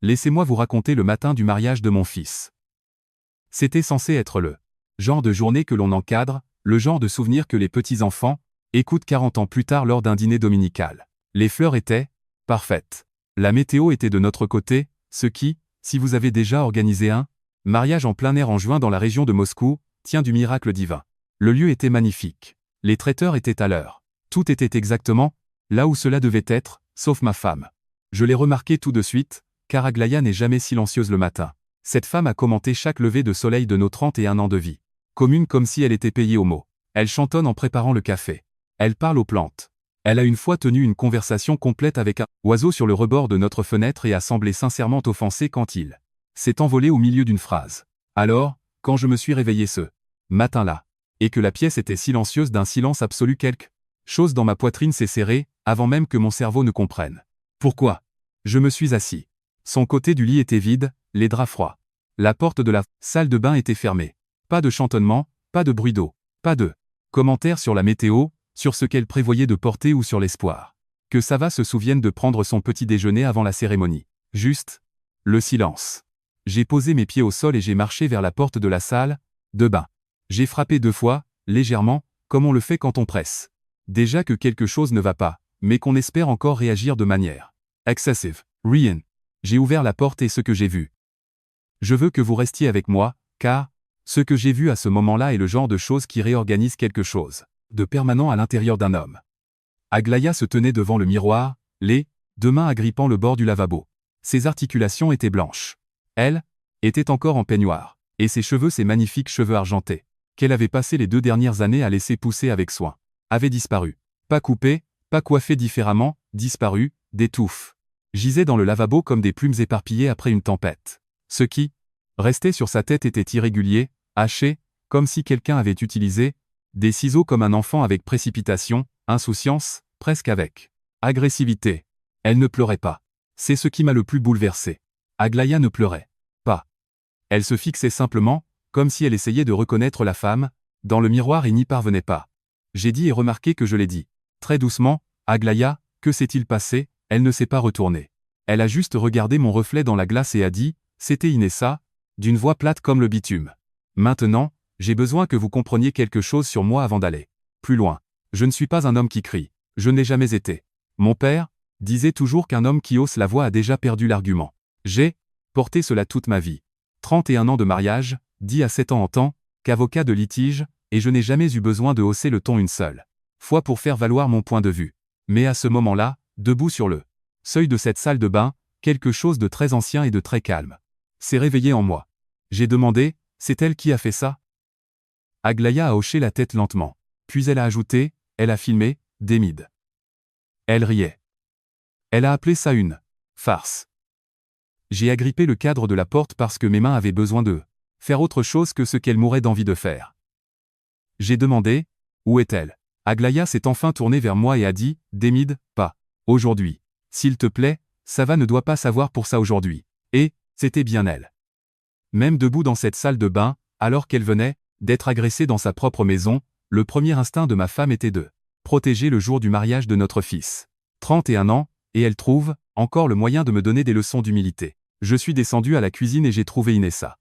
Laissez-moi vous raconter le matin du mariage de mon fils. C'était censé être le genre de journée que l'on encadre, le genre de souvenir que les petits-enfants écoutent 40 ans plus tard lors d'un dîner dominical. Les fleurs étaient parfaites. La météo était de notre côté, ce qui, si vous avez déjà organisé un mariage en plein air en juin dans la région de Moscou, tient du miracle divin. Le lieu était magnifique. Les traiteurs étaient à l'heure. Tout était exactement là où cela devait être, sauf ma femme. Je l'ai remarqué tout de suite, car Aglaya n'est jamais silencieuse le matin. Cette femme a commenté chaque lever de soleil de nos 31 ans de vie. Commune comme si elle était payée au mot. Elle chantonne en préparant le café. Elle parle aux plantes. Elle a une fois tenu une conversation complète avec un oiseau sur le rebord de notre fenêtre et a semblé sincèrement offensé quand il s'est envolé au milieu d'une phrase. Alors, quand je me suis réveillé ce matin-là, et que la pièce était silencieuse d'un silence absolu, quelque chose dans ma poitrine s'est serré, avant même que mon cerveau ne comprenne. Pourquoi? Je me suis assis. Son côté du lit était vide, les draps froids. La porte de la salle de bain était fermée. Pas de chantonnement, pas de bruit d'eau, pas de commentaires sur la météo, sur ce qu'elle prévoyait de porter ou sur l'espoir que Sava se souvienne de prendre son petit déjeuner avant la cérémonie. Juste le silence. J'ai posé mes pieds au sol et j'ai marché vers la porte de la salle de bain. J'ai frappé 2 fois, légèrement, comme on le fait quand on presse. Déjà que quelque chose ne va pas, mais qu'on espère encore réagir de manière excessive. Rien. J'ai ouvert la porte et ce que j'ai vu. Je veux que vous restiez avec moi, car ce que j'ai vu à ce moment-là est le genre de chose qui réorganise quelque chose de permanent à l'intérieur d'un homme. Aglaya se tenait devant le miroir, les 2 mains agrippant le bord du lavabo. Ses articulations étaient blanches. Elle était encore en peignoir, et ses cheveux, ses magnifiques cheveux argentés, qu'elle avait passé les 2 dernières années à laisser pousser avec soin, avaient disparu. Pas coupés, pas coiffés différemment, disparus, des touffes. Gisaient dans le lavabo comme des plumes éparpillées après une tempête. Ce qui restait sur sa tête était irrégulier, haché, comme si quelqu'un avait utilisé des ciseaux comme un enfant avec précipitation, insouciance, presque avec agressivité. Elle ne pleurait pas. C'est ce qui m'a le plus bouleversé. Aglaya ne pleurait pas. Elle se fixait simplement, comme si elle essayait de reconnaître la femme, dans le miroir et n'y parvenait pas. J'ai dit et remarqué que je l'ai dit. Très doucement, Aglaya, que s'est-il passé? Elle ne s'est pas retournée. Elle a juste regardé mon reflet dans la glace et a dit, c'était Inessa, d'une voix plate comme le bitume. Maintenant, j'ai besoin que vous compreniez quelque chose sur moi avant d'aller plus loin. Je ne suis pas un homme qui crie. Je ne l'ai jamais été. Mon père disait toujours qu'un homme qui hausse la voix a déjà perdu l'argument. J'ai porté cela toute ma vie. 31 ans de mariage, dit à 7 ans en tant qu'avocat de litige, et je n'ai jamais eu besoin de hausser le ton une seule fois pour faire valoir mon point de vue. Mais à ce moment-là, debout sur le seuil de cette salle de bain, quelque chose de très ancien et de très calme s'est réveillé en moi. J'ai demandé, c'est elle qui a fait ça? Aglaya a hoché la tête lentement. Puis elle a ajouté, elle a filmé, Demid. Elle riait. Elle a appelé ça une farce. J'ai agrippé le cadre de la porte parce que mes mains avaient besoin de faire autre chose que ce qu'elle mourait d'envie de faire. J'ai demandé, où est-elle? Aglaya s'est enfin tournée vers moi et a dit, Demid, pas aujourd'hui. S'il te plaît, Sava ne doit pas savoir pour ça aujourd'hui. Et, c'était bien elle. Même debout dans cette salle de bain, alors qu'elle venait d'être agressée dans sa propre maison, le premier instinct de ma femme était de protéger le jour du mariage de notre fils. 31 ans, et elle trouve encore le moyen de me donner des leçons d'humilité. Je suis descendu à la cuisine et j'ai trouvé Inessa.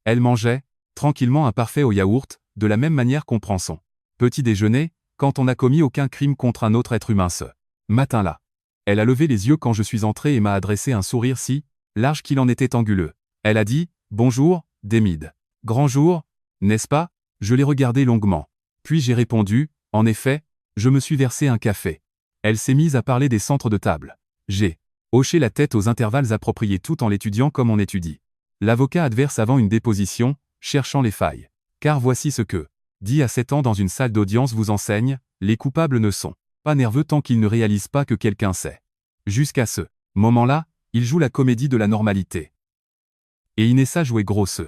Elle mangeait, tranquillement un parfait au yaourt, de la même manière qu'on prend son petit déjeuner, quand on n'a commis aucun crime contre un autre être humain ce matin-là. Elle a levé les yeux quand je suis entré et m'a adressé un sourire si large qu'il en était anguleux. Elle a dit, bonjour, Demid. Grand jour, n'est-ce pas? Je l'ai regardé longuement. Puis j'ai répondu, en effet, je me suis versé un café. Elle s'est mise à parler des centres de table. J'ai hoché la tête aux intervalles appropriés tout en l'étudiant comme on étudie l'avocat adverse avant une déposition, cherchant les failles. Car voici ce que, dit à 7 ans dans une salle d'audience vous enseigne, les coupables ne sont pas nerveux tant qu'ils ne réalisent pas que quelqu'un sait. Jusqu'à ce moment-là, ils jouent la comédie de la normalité. Et Inessa jouait gros ce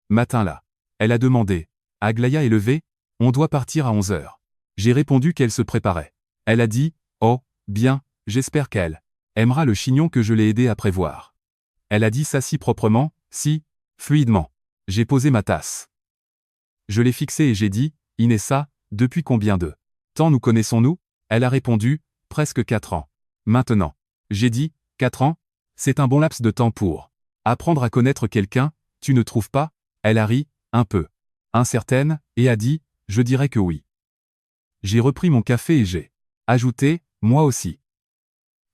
matin-là. Elle a demandé, Aglaya est levée, on doit partir à 11 heures. J'ai répondu qu'elle se préparait. Elle a dit, oh, bien, j'espère qu'elle aimera le chignon que je l'ai aidé à prévoir. Elle a dit ça si proprement, si fluidement. J'ai posé ma tasse. Je l'ai fixée et j'ai dit, Inessa, depuis combien de temps nous connaissons-nous? Elle a répondu, presque 4 ans. Maintenant. J'ai dit, 4 ans? C'est un bon laps de temps pour apprendre à connaître quelqu'un, tu ne trouves pas? Elle a ri, un peu incertaine, et a dit, je dirais que oui. J'ai repris mon café et j'ai ajouté, moi aussi.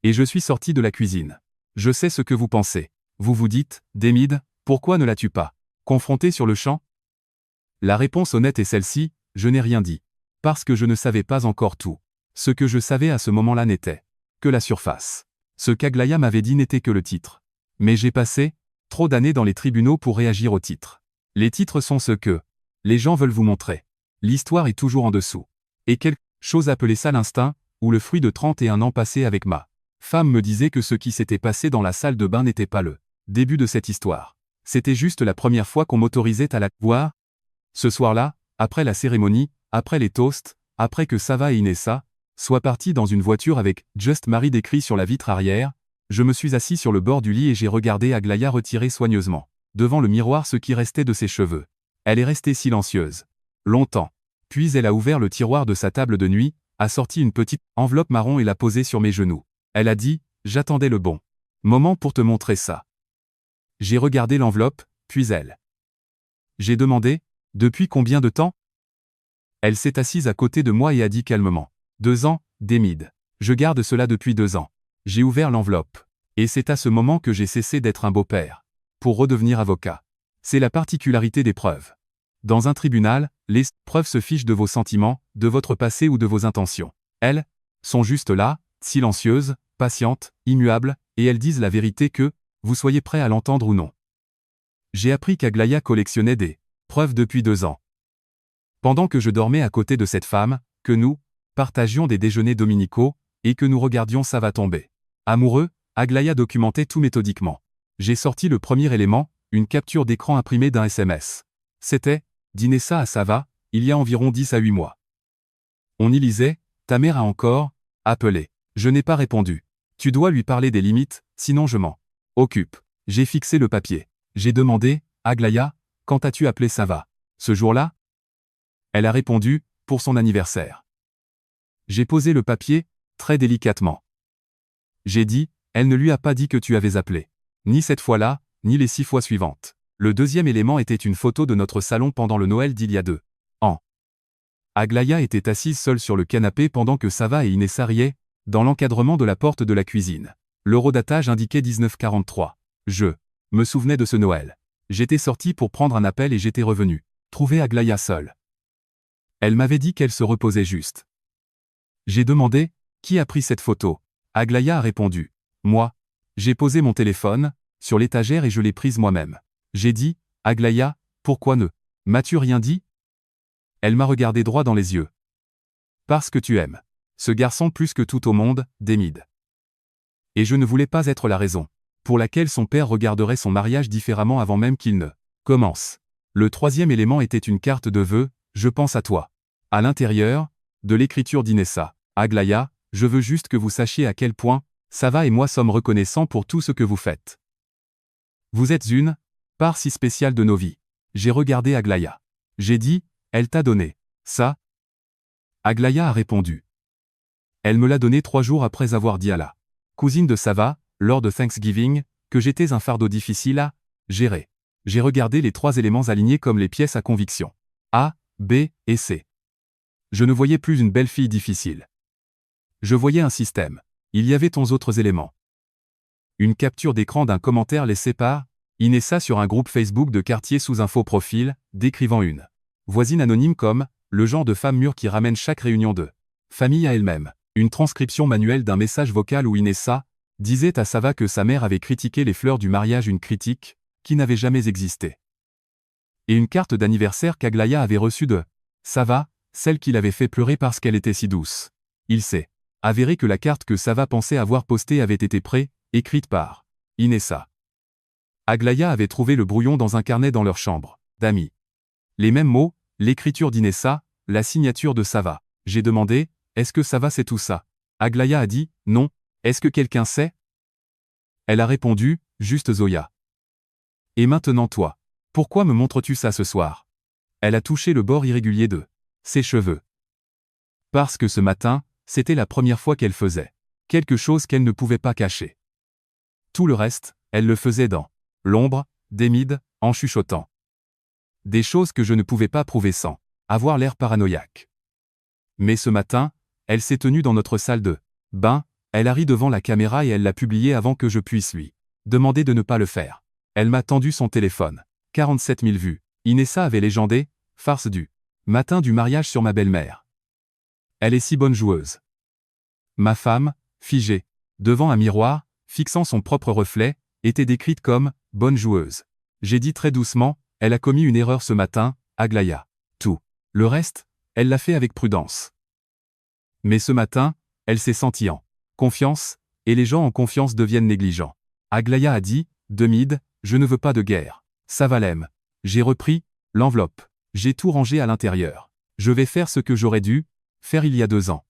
Et je suis sorti de la cuisine. Je sais ce que vous pensez. Vous vous dites, Demid, pourquoi ne l'as-tu pas confronté sur le champ? La réponse honnête est celle-ci, je n'ai rien dit. Parce que je ne savais pas encore tout. Ce que je savais à ce moment-là n'était que la surface. Ce qu'Aglaya m'avait dit n'était que le titre. Mais j'ai passé trop d'années dans les tribunaux pour réagir aux titres. Les titres sont ce que les gens veulent vous montrer. L'histoire est toujours en dessous. Et quelque chose appelée ça l'instinct, ou le fruit de 31 ans passés avec ma femme me disait que ce qui s'était passé dans la salle de bain n'était pas le début de cette histoire. C'était juste la première fois qu'on m'autorisait à la voir. Ce soir-là, après la cérémonie, après les toasts, après que Sava et Inessa soient partis dans une voiture avec « Just Married » écrit sur la vitre arrière, je me suis assis sur le bord du lit et j'ai regardé Aglaya retirer soigneusement, devant le miroir ce qui restait de ses cheveux. Elle est restée silencieuse. Longtemps. Puis elle a ouvert le tiroir de sa table de nuit, a sorti une petite enveloppe marron et l'a posée sur mes genoux. Elle a dit, j'attendais le bon moment pour te montrer ça. J'ai regardé l'enveloppe, puis elle. J'ai demandé, depuis combien de temps? Elle s'est assise à côté de moi et a dit calmement. 2 ans, Demid. Je garde cela depuis 2 ans. J'ai ouvert l'enveloppe. Et c'est à ce moment que j'ai cessé d'être un beau-père. Pour redevenir avocat. C'est la particularité des preuves. Dans un tribunal, les preuves se fichent de vos sentiments, de votre passé ou de vos intentions. Elles sont juste là, silencieuses, patientes, immuables, et elles disent la vérité que, vous soyez prêt à l'entendre ou non. J'ai appris qu'Aglaya collectionnait des preuves depuis 2 ans. Pendant que je dormais à côté de cette femme, que nous partagions des déjeuners dominicaux, et que nous regardions Sava tomber. Amoureux, Aglaya documentait tout méthodiquement. J'ai sorti le premier élément, une capture d'écran imprimée d'un SMS. C'était « d'Inessa à Sava, il y a environ 10 à 8 mois. » On y lisait « Ta mère a encore appelé. Je n'ai pas répondu. Tu dois lui parler des limites, sinon je m'en occupe. » J'ai fixé le papier. J'ai demandé « Aglaya, quand as-tu appelé Sava? Ce jour-là » Elle a répondu « Pour son anniversaire. » J'ai posé le papier, très délicatement. J'ai dit « Elle ne lui a pas dit que tu avais appelé. Ni cette fois-là, ni les 6 fois suivantes. » Le deuxième élément était une photo de notre salon pendant le Noël d'il y a 2 ans. Aglaya était assise seule sur le canapé pendant que Sava et Inessa riaient, dans l'encadrement de la porte de la cuisine. L'horodatage indiquait 1943. Je me souvenais de ce Noël. J'étais sorti pour prendre un appel et j'étais revenu trouver Aglaya seule. Elle m'avait dit qu'elle se reposait juste. J'ai demandé, qui a pris cette photo? Aglaya a répondu, moi. J'ai posé mon téléphone sur l'étagère et je l'ai prise moi-même. J'ai dit, Aglaya, pourquoi ne m'as-tu rien dit? Elle m'a regardé droit dans les yeux. Parce que tu aimes ce garçon plus que tout au monde, Demid. Et je ne voulais pas être la raison pour laquelle son père regarderait son mariage différemment avant même qu'il ne commence. Le troisième élément était une carte de vœux, je pense à toi. À l'intérieur de l'écriture d'Inessa, Aglaya, je veux juste que vous sachiez à quel point Sava et moi sommes reconnaissants pour tout ce que vous faites. Vous êtes une part si spéciale de nos vies. J'ai regardé Aglaya. J'ai dit, elle t'a donné ça? Aglaya a répondu. Elle me l'a donné 3 jours après avoir dit à la cousine de Sava, lors de Thanksgiving, que j'étais un fardeau difficile à gérer. J'ai regardé les 3 éléments alignés comme les pièces à conviction. A, B et C. Je ne voyais plus une belle fille difficile. Je voyais un système. Il y avait 11 autres éléments. Une capture d'écran d'un commentaire laissé par Inessa sur un groupe Facebook de quartier sous un faux profil, décrivant une voisine anonyme comme le genre de femme mûre qui ramène chaque réunion de famille à elle-même. Une transcription manuelle d'un message vocal où Inessa disait à Sava que sa mère avait critiqué les fleurs du mariage, une critique qui n'avait jamais existé. Et une carte d'anniversaire qu'Aglaya avait reçue de Sava, celle qui l'avait fait pleurer parce qu'elle était si douce. Il s'est avéré que la carte que Sava pensait avoir postée avait été écrite par Inessa. Aglaya avait trouvé le brouillon dans un carnet dans leur chambre d'amis. Les mêmes mots, l'écriture d'Inessa, la signature de Sava. J'ai demandé, est-ce que Sava sait tout ça? Aglaya a dit, non. Est-ce que quelqu'un sait? Elle a répondu, juste Zoya. Et maintenant toi. Pourquoi me montres-tu ça ce soir? Elle a touché le bord irrégulier de ses cheveux. Parce que ce matin, c'était la première fois qu'elle faisait quelque chose qu'elle ne pouvait pas cacher. Tout le reste, elle le faisait dans l'ombre, timide, en chuchotant. Des choses que je ne pouvais pas prouver sans avoir l'air paranoïaque. Mais ce matin, elle s'est tenue dans notre salle de bain, elle a ri devant la caméra et elle l'a publié avant que je puisse lui demander de ne pas le faire. Elle m'a tendu son téléphone. 47 000 vues. Inessa avait légendé, farce du matin du mariage sur ma belle-mère. Elle est si bonne joueuse. Ma femme, figée, devant un miroir, fixant son propre reflet, était décrite comme bonne joueuse. J'ai dit très doucement, elle a commis une erreur ce matin, Aglaïa. Tout le reste, elle l'a fait avec prudence. Mais ce matin, elle s'est sentie en confiance, et les gens en confiance deviennent négligents. Aglaïa a dit, Demide, je ne veux pas de guerre. Savalem. J'ai repris l'enveloppe. J'ai tout rangé à l'intérieur. Je vais faire ce que j'aurais dû faire il y a 2 ans.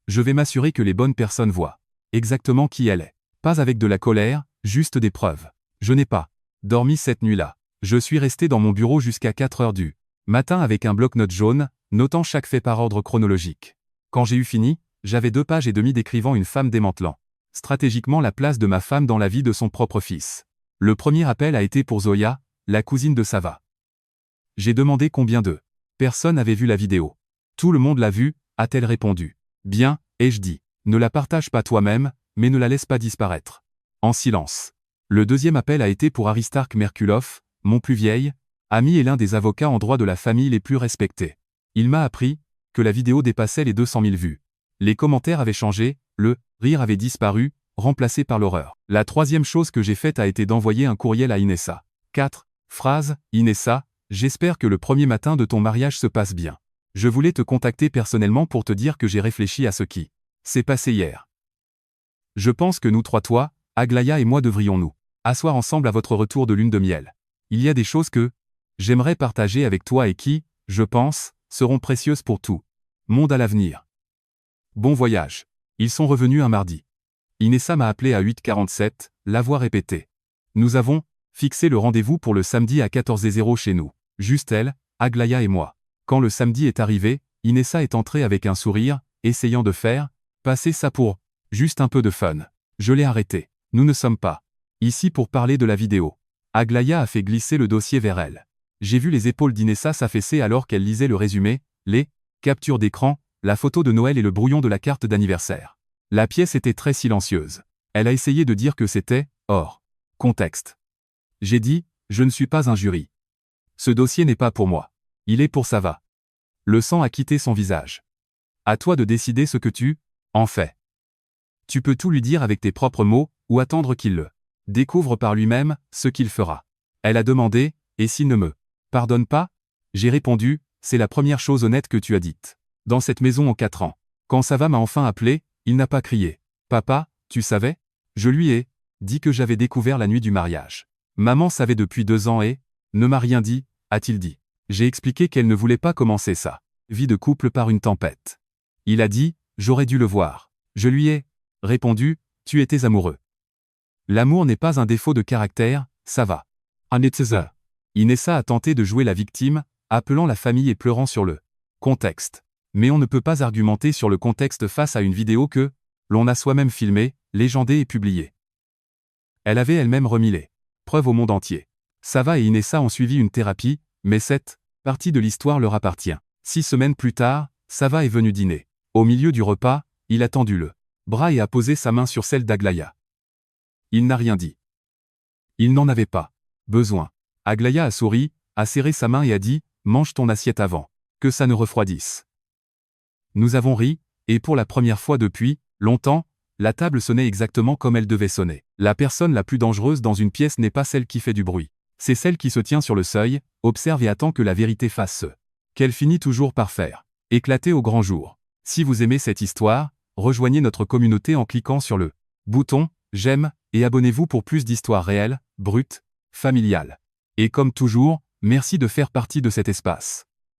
Je vais m'assurer que les bonnes personnes voient exactement qui elle est. Pas avec de la colère, juste des preuves. Je n'ai pas dormi cette nuit-là. Je suis resté dans mon bureau jusqu'à 4 heures du matin avec un bloc-notes jaune, notant chaque fait par ordre chronologique. Quand j'ai eu fini, j'avais 2 pages et demie décrivant une femme démantelant stratégiquement la place de ma femme dans la vie de son propre fils. Le premier appel a été pour Zoya, la cousine de Sava. J'ai demandé combien de personnes avaient vu la vidéo. Tout le monde l'a vue, a-t-elle répondu. Bien, ai-je dit. Ne la partage pas toi-même, mais ne la laisse pas disparaître. En silence. Le deuxième appel a été pour Aristarque Merkulov, mon plus vieil ami et l'un des avocats en droit de la famille les plus respectés. Il m'a appris que la vidéo dépassait les 200 000 vues. Les commentaires avaient changé, le rire avait disparu, remplacé par l'horreur. La troisième chose que j'ai faite a été d'envoyer un courriel à Inessa. 4 phrases. Inessa, j'espère que le premier matin de ton mariage se passe bien. Je voulais te contacter personnellement pour te dire que j'ai réfléchi à ce qui s'est passé hier. Je pense que nous 3, toi, Aglaïa et moi devrions nous asseoir ensemble à votre retour de lune de miel. Il y a des choses que j'aimerais partager avec toi et qui, je pense, seront précieuses pour tout monde à l'avenir. Bon voyage. Ils sont revenus un mardi. Inessa m'a appelé à 8h47, la voix répétée. Nous avons fixé le rendez-vous pour le samedi à 14h00 chez nous. Juste elle, Aglaïa et moi. Quand le samedi est arrivé, Inessa est entrée avec un sourire, essayant de faire passer ça pour juste un peu de fun. Je l'ai arrêté. Nous ne sommes pas ici pour parler de la vidéo. Aglaïa a fait glisser le dossier vers elle. J'ai vu les épaules d'Inessa s'affaisser alors qu'elle lisait le résumé, les captures d'écran, la photo de Noël et le brouillon de la carte d'anniversaire. La pièce était très silencieuse. Elle a essayé de dire que c'était hors contexte. J'ai dit, je ne suis pas un jury. Ce dossier n'est pas pour moi. Il est pour Sava. Le sang a quitté son visage. À toi de décider ce que tu en fais. Tu peux tout lui dire avec tes propres mots, ou attendre qu'il le découvre par lui-même, ce qu'il fera. Elle a demandé, et s'il ne me pardonne pas? J'ai répondu, c'est la première chose honnête que tu as dite. Dans cette maison en 4 ans. Quand Sava m'a enfin appelé, il n'a pas crié. Papa, tu savais? Je lui ai dit que j'avais découvert la nuit du mariage. Maman savait depuis 2 ans et ne m'a rien dit, a-t-il dit. J'ai expliqué qu'elle ne voulait pas commencer sa vie de couple par une tempête. Il a dit, j'aurais dû le voir. Je lui ai répondu, tu étais amoureux. L'amour n'est pas un défaut de caractère, ça va. Inessa a tenté de jouer la victime, appelant la famille et pleurant sur le contexte. Mais on ne peut pas argumenter sur le contexte face à une vidéo que l'on a soi-même filmée, légendée et publiée. Elle avait elle-même remis les preuves au monde entier. Sava et Inessa ont suivi une thérapie, mais cette partie de l'histoire leur appartient. 6 semaines plus tard, Sava est venu dîner. Au milieu du repas, il a tendu le bras et a posé sa main sur celle d'Aglaïa. Il n'a rien dit. Il n'en avait pas besoin. Aglaïa a souri, a serré sa main et a dit, mange ton assiette avant que ça ne refroidisse. Nous avons ri, et pour la première fois depuis longtemps, la table sonnait exactement comme elle devait sonner. La personne la plus dangereuse dans une pièce n'est pas celle qui fait du bruit. C'est celle qui se tient sur le seuil, observe et attend que la vérité fasse ce qu'elle finit toujours par faire. Éclater au grand jour. Si vous aimez cette histoire, rejoignez notre communauté en cliquant sur le bouton « J'aime » et abonnez-vous pour plus d'histoires réelles, brutes, familiales. Et comme toujours, merci de faire partie de cet espace.